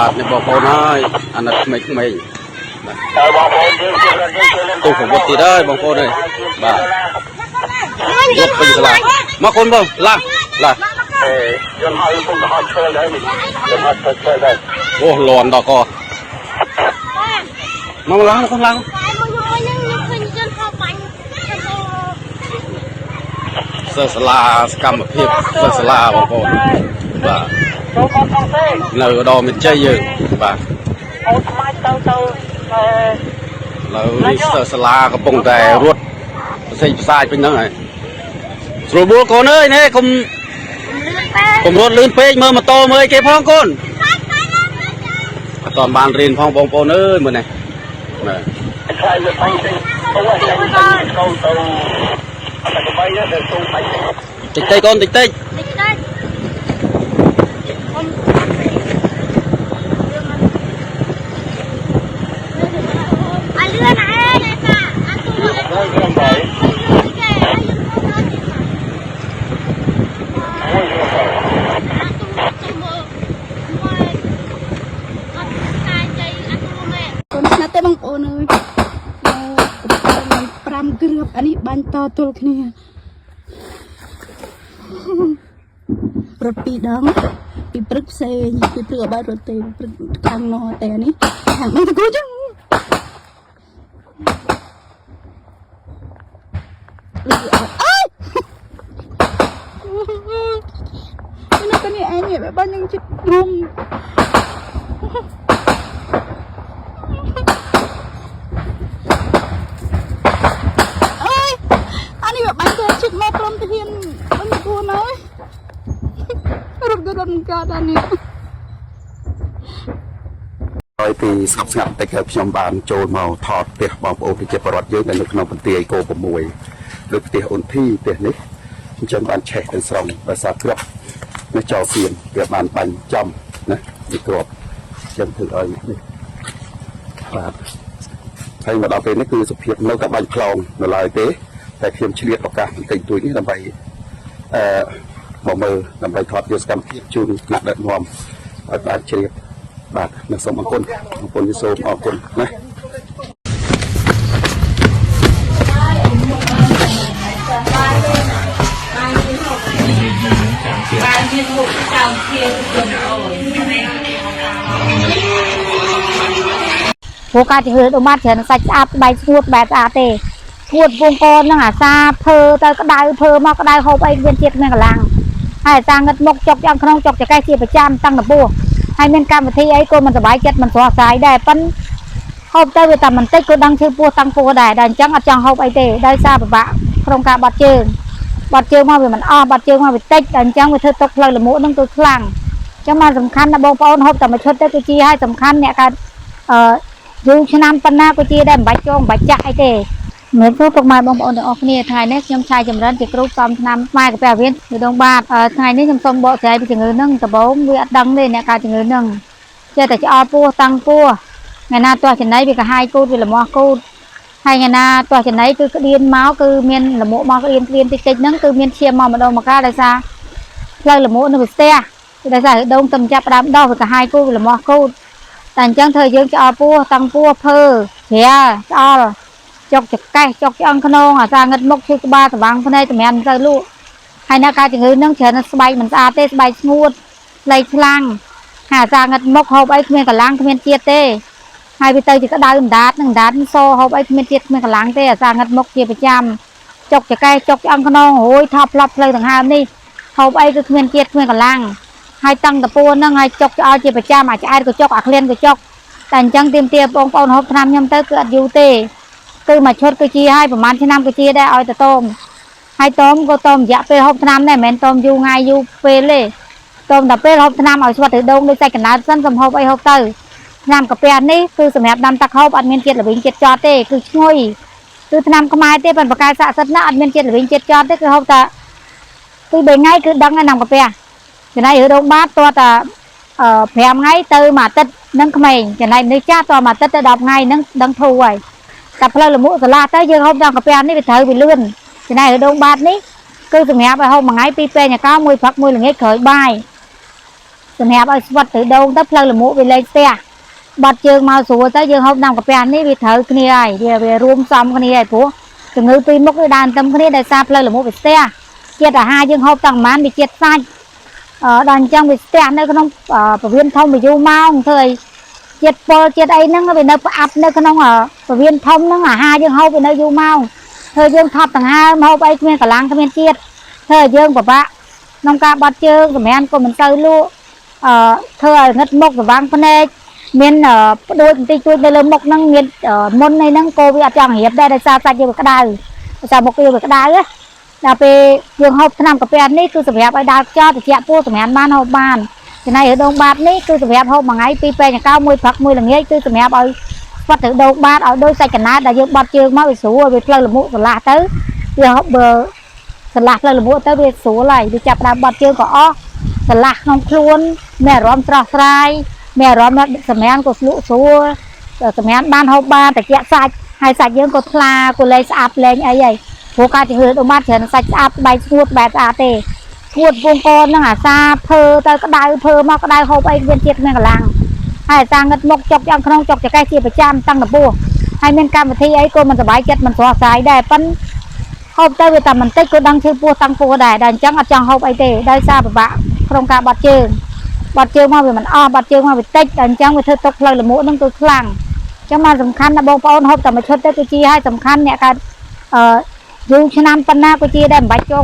បាទនេះបងប្អូនហើយអាណិតក្មេងៗទូប្រវត្តិទៀតហើយបងប្អូនអើយបាទយកពេញសាលាមកកូនបងឡាយន់ហើយពុំទៅហត់ឈើដែរយន់ហត់ឈើដែរអូលន់ដល់កមកឡើងកូនឡើងសិស្សសាលាសកម្មភាពសិស្សសាលាបងប្អូនបាទនៅដល់មានជ័យយើងបាទអូថ្មទៅលើនេះសិស្សសាលាកំពុងតែរត់ផ្សេងផ្សាយពេញហ្នឹងហើយស្រួលបួលកូនអើយនេះកុំរត់លឿនពេកមើលម៉ូតូមើលគេផងកូនអត់បានរៀនផងបងប្អូនអើយមើលនេះបាទខ្លាយទៅវិញទៅអូយចាំទៅកូនទៅអត់ទៅបាយទៅទូបាយតិចកូនតិចអលឿនតែបងប្អូនអើយ5គ្រាប់អានេះបាញ់តទល់គ្នារត់2ដងពីព្រឹកផ្សេងពីព្រឹកអបាយរត់ទេព្រឹកខាងណោតែនេះខាងនេះទៅគូចឹងអើយនេះអញបាញ់នឹងចិត្តរុំមកព្រមទៅហ៊ានអញគួរណារត់កើតអានេះហើយពីស្ងប់ស្ងាត់តែខ្ញុំបានចូលមកថតផ្ទះបងប្អូនប្រជាពលរដ្ឋយើងនៅក្នុងបន្ទាយគោ6ដូចផ្ទះអូនធីផ្ទះនេះអញ្ចឹងបានឆេះទាំងស្រុងដោយសារគ្រាប់នៅចោលសៀនវាបានបាញ់ចំណាពីគ្រាប់អញ្ចឹងធ្វើឲ្យនេះបាទហើយមកដល់ពេលនេះគឺសុភាពនៅតែបាញ់ខ្លងនៅឡើយទេតែខ្ញុំឆ្លៀតឱកាសបន្តិចតួចនេះដើម្បីមកមើលដើម្បីថតយកសកម្មភាពជូនថ្នាក់ដឹកនាំឲ្យបានជ្រាបបាទនឹងសូមអរគុណសូមអរគុណណាពួកការជំរឿនបាត់ច្រើនសាច់ស្អាតស្បែកស្ងួតបែបស្អាតទេឈួតពងកននឹងអាសាភើទៅក្តៅភើមកក្តៅហូបអីមានជាតិគ្មានកម្លាំងហើយអាសាងឹតមុខចុកយ៉ាងក្នុងចុកចកេះជាប្រចាំតាំងតពោះហើយមានកម្មវិធីអីក៏មិនសប្បាយចិត្តមិនស្រស់ស្រាយដែរប៉ិនហូបទៅវាតែបន្តិចក៏ដឹងឈឺពោះតាំងពោះដែរអញ្ចឹងអត់ចង់ហូបអីទេដោយសារពិបាកក្នុងការបាត់ជើងមកវាមិនអស់បាត់ជើងមកវាតិចអញ្ចឹងវាធ្វើទុកផ្លូវលមួកនឹងទៅខ្លាំងអញ្ចឹងបានសំខាន់ណាបងប្អូនហូបតែមួយឈុតទៅគឺជាឲ្យសំខាន់អ្នកកើតយូរឆ្នាំប៉ុណ្ណាក៏ជាដែរមិនបាច់ចងមិនបាច់ចាក់អីទេមានព្រោះពុកម៉ែបងប្អូនទាំងអស់គ្នាថ្ងៃនេះខ្ញុំឆាយចម្រើនជាគ្រូសំឆ្នាំខ្មែរកាពះវៀននៅដងបាតថ្ងៃនេះខ្ញុំសូមបកស្រាយពីជំងឺនឹងដំបូងវាអត់ដឹងទេអ្នកកើតជំងឺនឹងចេះតែឆ្អល់ពោះតាំងពោះថ្ងៃណាទាស់ចំណៃវាកាហាយគូតវាលមាស់គូតហើយថ្ងៃណាទាស់ចំណៃគឺក្តៀនមកគឺមានលមួកមកក្តៀនតិចហ្នឹងគឺមានឈាមមកម្ដងមកកាដោយសារផ្លូវលមួកនៅវាស្ទះដោយសារដងទំចាប់ដើមដោះវាកាហាយគូតវាលមាស់គូតតែអញ្ចឹងធ្វើយើងឆ្អល់ពោះតាំងពោះភើជ្រាឆ្អល់ចុកចកេះចុកឆ្អឹងខ្នងអាសាងឹតមុខឈឺក្បាលស្វាងភ្នែកតម្រាំទៅលក់ហើយនៅការជំងឺនឹងច្រើនស្បែកមិនស្អាតទេស្បែកស្ងួតស្លេកខ្លាំងហើយអាសាងឹតមុខហូបអីគ្មានកម្លាំងគ្មានជាតិទេហើយវាទៅជាក្តៅអណ្ដាតនឹងអណ្ដាតសហូបអីគ្មានជាតិគ្មានកម្លាំងទេអាសាងឹតមុខជាប្រចាំចុកចកេះចុកឆ្អឹងខ្នងរួយថប់ផ្លប់ផ្លូវដង្ហើមនេះហូបអីគឺគ្មានជាតិគ្មានកម្លាំងហើយតាំងតពួរនឹងហើយចុកឆ្អល់ជាប្រចាំអាឆ្អែតក៏ចុកអាក្លៀនក៏ចុកតែអញ្ចឹងទៀមទាបងប្អូនហូបថ្នាំខ្ញុំទៅគឺអត់យូរទេគឺមួយឈុតគឺជាឲ្យប្រហែលឆ្នាំគឺជាដែរឲ្យតតមហើយតមក៏តមរយៈពេលហូបថ្នាំដែរមិនមែនតមយូរថ្ងៃយូរពេលទេតមដល់ពេលហូបថ្នាំឲ្យស្វិតទៅដងដូចសាច់កណ្ដាលសិនសំហូបអីហូបទៅថ្នាំកាពះនេះគឺសម្រាប់ដាំទឹកហូបអត់មានជាតិល្វីងជាតិចត់ទេគឺឈ្ងុយគឺថ្នាំខ្មែរទេប៉ុន្តែបកាយស័ក្តិសិទ្ធិណាអត់មានជាតិល្វីងជាតិចត់ទេគឺហូបតែគឺ3ថ្ងៃគឺដឹងហើយថ្នាំកាពះចំណែករឿងបាតតើតា5ថ្ងៃទៅមួយអាទិត្យនឹងក្មេងចំណែកនេះចាស់តមួយអាទិត្យទៅ10ថ្ងៃនឹងដឹងធូរហើយតែផ្លូវលមួកសាឡាទៅយើងហូបដល់កាពះនេះវាត្រូវវាលឿនចំណែករឿងបាតនេះគឺសម្រាប់ឲ្យហូបមួយថ្ងៃ2ពេលញ៉ាំកោមួយព្រឹកមួយល្ងាចក្រោយបាយ សម្រាប់ឲ្យស្វិតទៅដងទៅផ្លូវលមុវាលេងផ្ទះបាត់ជើងមកស្រួលទៅយើងហូបតាមកាពះនេះវាត្រូវគ្នាហើយវារួមសំគ្នាហើយព្រោះជំងឺពីរមុខវាដើរទៅគ្នាដោយសារផ្លូវលមុវាស្ទះជាតិអាហារយើងហូបតាំងប៉ុន្មានវាជាតិសាច់ដល់អញ្ចឹងវាស្ទះនៅក្នុងពវៀនធំវាយូរម៉ោងធ្វើឲ្យជាតិពុលជាតិអីហ្នឹងវានៅផ្អាប់នៅក្នុងពវៀនធំហ្នឹងអាហារយើងហូបវានៅយូរម៉ោងធ្វើយើងថប់ដង្ហើមហូបអីគ្មានកម្លាំងគ្មានជាតិធ្វើឲ្យយើងពិបាកក្នុងការបាត់ជើងសម្រាប់ក៏មិនទៅលក់ធ្វើឲ្យងឹតមុខស្វាងភ្នែកមានផ្ដួចបន្តិចតួចនៅលើមុខហ្នឹងមានមុននេះហ្នឹងក៏វាអត់ចង់រៀបដែរដោយសារសាច់យើងវាក្តៅដោយសារមុខយើងវាក្តៅដល់ពេលយើងហូបថ្នាំកាពះនេះគឺសម្រាប់ឲ្យដើរខ្យល់ត្រជាក់ពោះសម្រាប់បានហូបបានចំណែកដងបាតនេះគឺសម្រាប់ហូបមួយថ្ងៃពីរពេលចង្កោមួយព្រឹកមួយល្ងាចគឺសម្រាប់ឲ្យស្វាត់ទៅដងបាតឲ្យដូចសាច់កណាតដែលយើងបាត់ជើងមកវាស្រួលវាផ្លូវលមុស្រឡះទៅវាបើស្រឡះផ្លូវលមុទៅវាស្រួលហើយវាចាប់ដើមបាត់ជើងក៏អស់ស្រឡះក្នុងខ្លួនមានអារម្មណ៍ស្រស់ស្រាយមានអារម្មណ៍សម្រាប់ក៏ស្លក់ស្រួលសម្រាប់បានហូបបានត្រជាក់សាច់ហើយសាច់យើងក៏ថ្លាក៏លែងស្អាតលែងអីហើយព្រោះការជំងឺដូម៉ាត់ច្រើនសាច់ស្អាតបែកស្ងួតបែបស្អាតទេឈួតវងកនហ្នឹងអាសាភើទៅក្តៅភើមកក្តៅហូបអីមានជាតិមានកម្លាំងហើយអាសាងឹតមុខចុកយ៉ាងក្នុងចុកចកេះជាប្រចាំតាំងដំបូងហើយមានកម្មវិធីអីក៏មិនសប្បាយចិត្តមិនស្រស់ស្រាយដែរប៉ិនហូបទៅវាតែបន្តិចក៏ដឹងឈឺពោះតាំងពោះដែរដល់អញ្ចឹងអត់ចង់ហូបអីទេដោយសារពិបាកក្នុងការបាត់ជើងមកវាមិនអស់បាត់ជើងមកវាតិចដល់អញ្ចឹងវាធ្វើទុកផ្លូវលមុហ្នឹងគឺខ្លាំងអញ្ចឹងមកសំខាន់ណាបងប្អូនហូបតែមួយឈុតទៅគឺជាឲ្យសំខាន់អ្នកកើតយូរឆ្នាំប៉ុណ្ណាក៏ជាដែរមិនបាច់ចូល